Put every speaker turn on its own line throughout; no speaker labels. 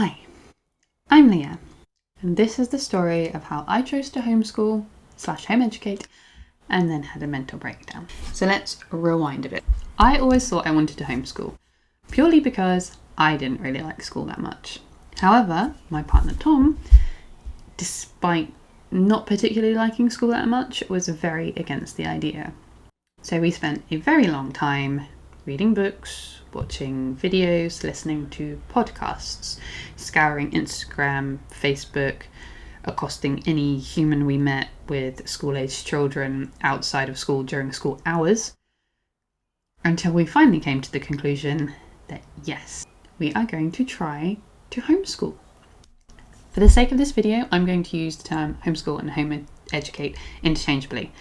Hi, I'm Leah, and this is the story of how I chose to homeschool / home educate and then had a mental breakdown. So let's rewind a bit. I always thought I wanted to homeschool, purely because I didn't really like school that much. However, my partner Tom, despite not particularly liking school that much, was very against the idea. So we spent a very long time reading books, watching videos, listening to podcasts, scouring Instagram, Facebook, accosting any human we met with school-aged children outside of school during school hours, until we finally came to the conclusion that yes, we are going to try to homeschool. For the sake of this video, I'm going to use the term homeschool and home educate interchangeably.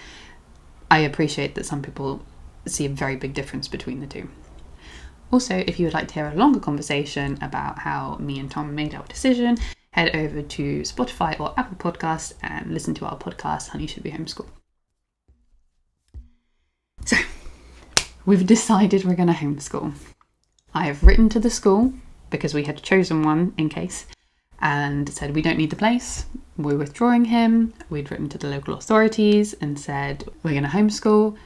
I appreciate that some people see a very big difference between the two. Also, if you would like to hear a longer conversation about how me and Tom made our decision, head over to Spotify or Apple Podcasts and listen to our podcast, Honey Should Be Homeschool. So, we've decided we're going to homeschool. I have written to the school, because we had chosen one in case, and said we don't need the place, we're withdrawing him. We'd written to the local authorities and said we're going to homeschool.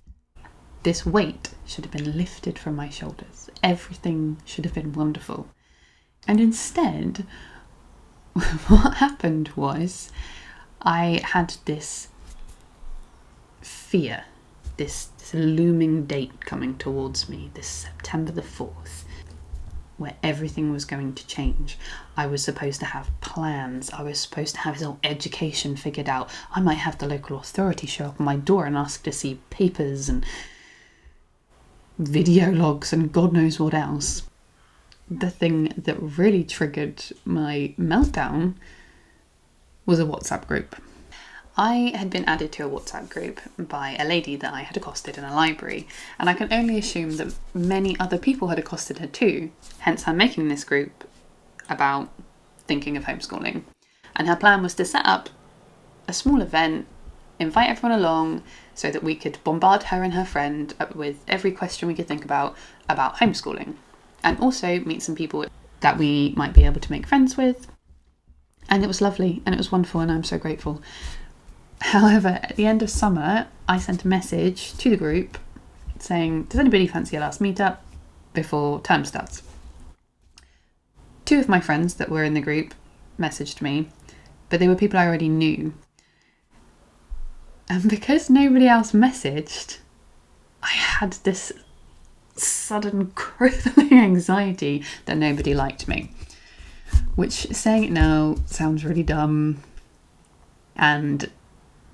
This weight should have been lifted from my shoulders. Everything should have been wonderful. And instead, what happened was I had this fear, this looming date coming towards me, this September the 4th, where everything was going to change. I was supposed to have plans. I was supposed to have his whole education figured out. I might have the local authority show up on my door and ask to see papers and video logs and God knows what else. The thing that really triggered my meltdown was a WhatsApp group. I had been added to a WhatsApp group by a lady that I had accosted in a library, and I can only assume that many other people had accosted her too, hence I'm making this group about thinking of homeschooling. And her plan was to set up a small event, invite everyone along so that we could bombard her and her friend with every question we could think about homeschooling, and also meet some people that we might be able to make friends with. And it was lovely and it was wonderful and I'm so grateful. However, at the end of summer, I sent a message to the group saying, does anybody fancy a last meetup before term starts? 2 of my friends that were in the group messaged me, but they were people I already knew. And because nobody else messaged, I had this sudden crippling anxiety that nobody liked me. Which, saying it now, sounds really dumb, and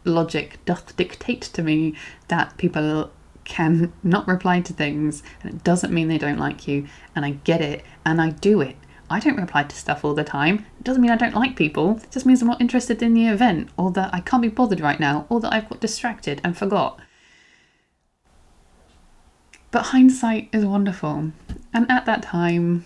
logic doth dictate to me that people can not reply to things, and it doesn't mean they don't like you, and I get it, and I do it. I don't reply to stuff all the time. It doesn't mean I don't like people. It just means I'm not interested in the event, or that I can't be bothered right now, or that I've got distracted and forgot. But hindsight is wonderful. And at that time,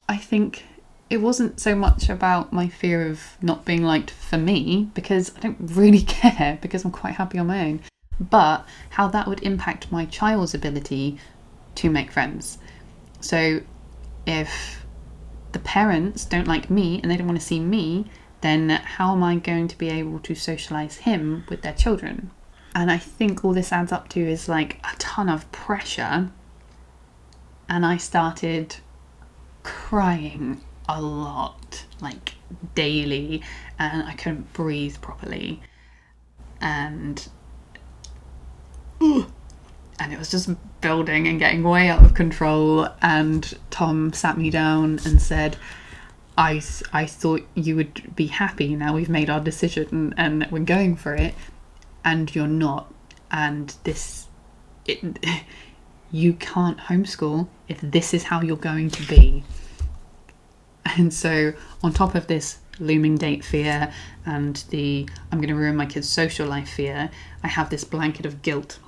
I think it wasn't so much about my fear of not being liked for me, because I don't really care, because I'm quite happy on my own, but how that would impact my child's ability to make friends. So if the parents don't like me and they don't want to see me, then how am I going to be able to socialise him with their children? And I think all this adds up to is like a ton of pressure. And I started crying a lot, like daily, and I couldn't breathe properly. And it was just building and getting way out of control. And Tom sat me down and said, I thought you would be happy now we've made our decision and we're going for it, and you're not. And you can't homeschool if this is how you're going to be. And so on top of this looming date fear and the I'm going to ruin my kids' social life fear, I have this blanket of guilt.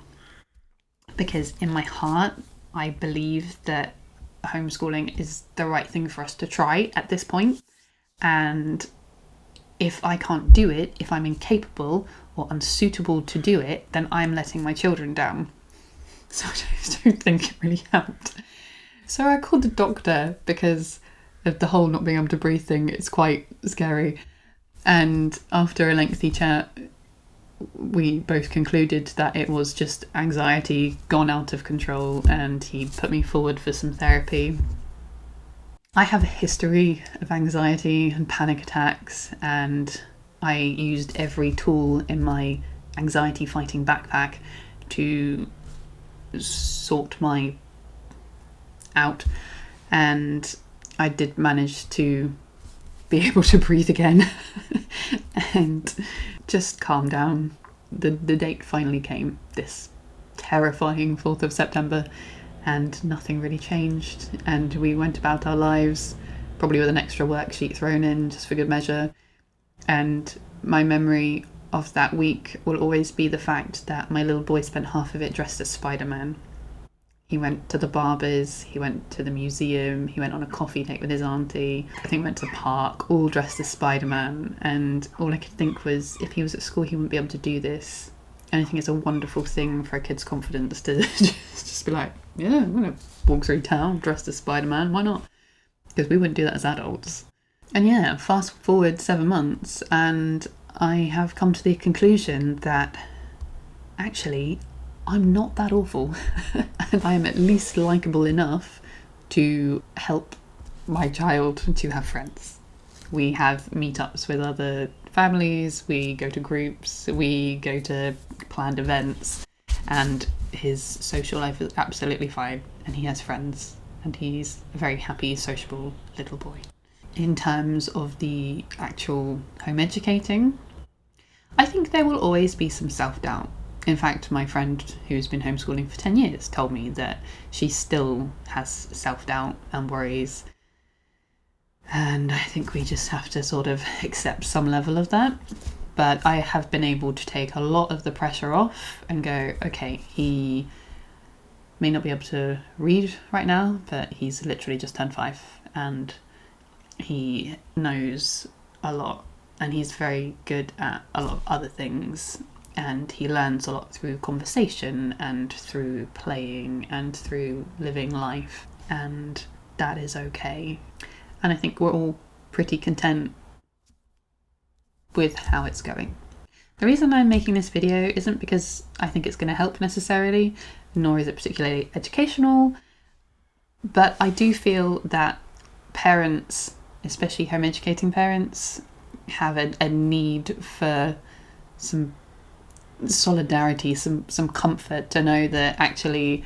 Because in my heart, I believe that homeschooling is the right thing for us to try at this point. And if I can't do it, if I'm incapable or unsuitable to do it, then I'm letting my children down. So I don't think it really helped. So I called the doctor because the whole not being able to breathe thing, it's quite scary. And after a lengthy chat, we both concluded that it was just anxiety gone out of control, and he put me forward for some therapy. I have a history of anxiety and panic attacks, and I used every tool in my anxiety fighting backpack to sort my out, and I did manage to be able to breathe again and just calm down. The date finally came, this terrifying 4th of September, and nothing really changed, and we went about our lives, probably with an extra worksheet thrown in just for good measure. And my memory of that week will always be the fact that my little boy spent half of it dressed as Spider-Man. He went to the barber's, he went to the museum, he went on a coffee date with his auntie, I think went to the park, all dressed as Spider-Man, and all I could think was, if he was at school he wouldn't be able to do this. And I think it's a wonderful thing for a kid's confidence to just be like, yeah, I'm going to walk through town dressed as Spider-Man, why not? Because we wouldn't do that as adults. And yeah, fast forward 7 months, and I have come to the conclusion that actually I'm not that awful and I am at least likeable enough to help my child to have friends. We have meetups with other families, we go to groups, we go to planned events, and his social life is absolutely fine, and he has friends, and he's a very happy, sociable little boy. In terms of the actual home educating, I think there will always be some self-doubt. In fact, my friend who's been homeschooling for 10 years told me that she still has self-doubt and worries. And I think we just have to sort of accept some level of that. But I have been able to take a lot of the pressure off and go, okay, he may not be able to read right now, but he's literally just turned 5 and he knows a lot, and he's very good at a lot of other things. And he learns a lot through conversation and through playing and through living life, and that is okay. And I think we're all pretty content with how it's going. The reason I'm making this video isn't because I think it's going to help necessarily, nor is it particularly educational, but I do feel that parents, especially home educating parents, have a need for some solidarity, some comfort to know that actually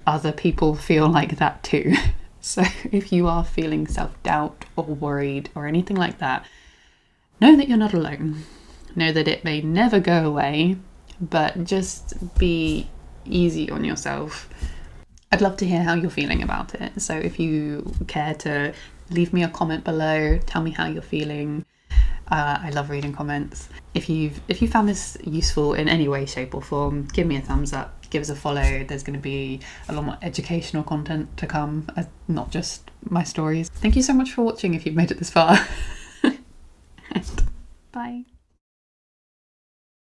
other people feel like that too. So if you are feeling self-doubt or worried or anything like that, know that you're not alone. Know that it may never go away, but just be easy on yourself. I'd love to hear how you're feeling about it. So if you care to leave me a comment below, tell me how you're feeling. I love reading comments. If you found this useful in any way, shape or form, give me a thumbs up, give us a follow. There's going to be a lot more educational content to come, not just my stories. Thank you so much for watching if you've made it this far. Bye.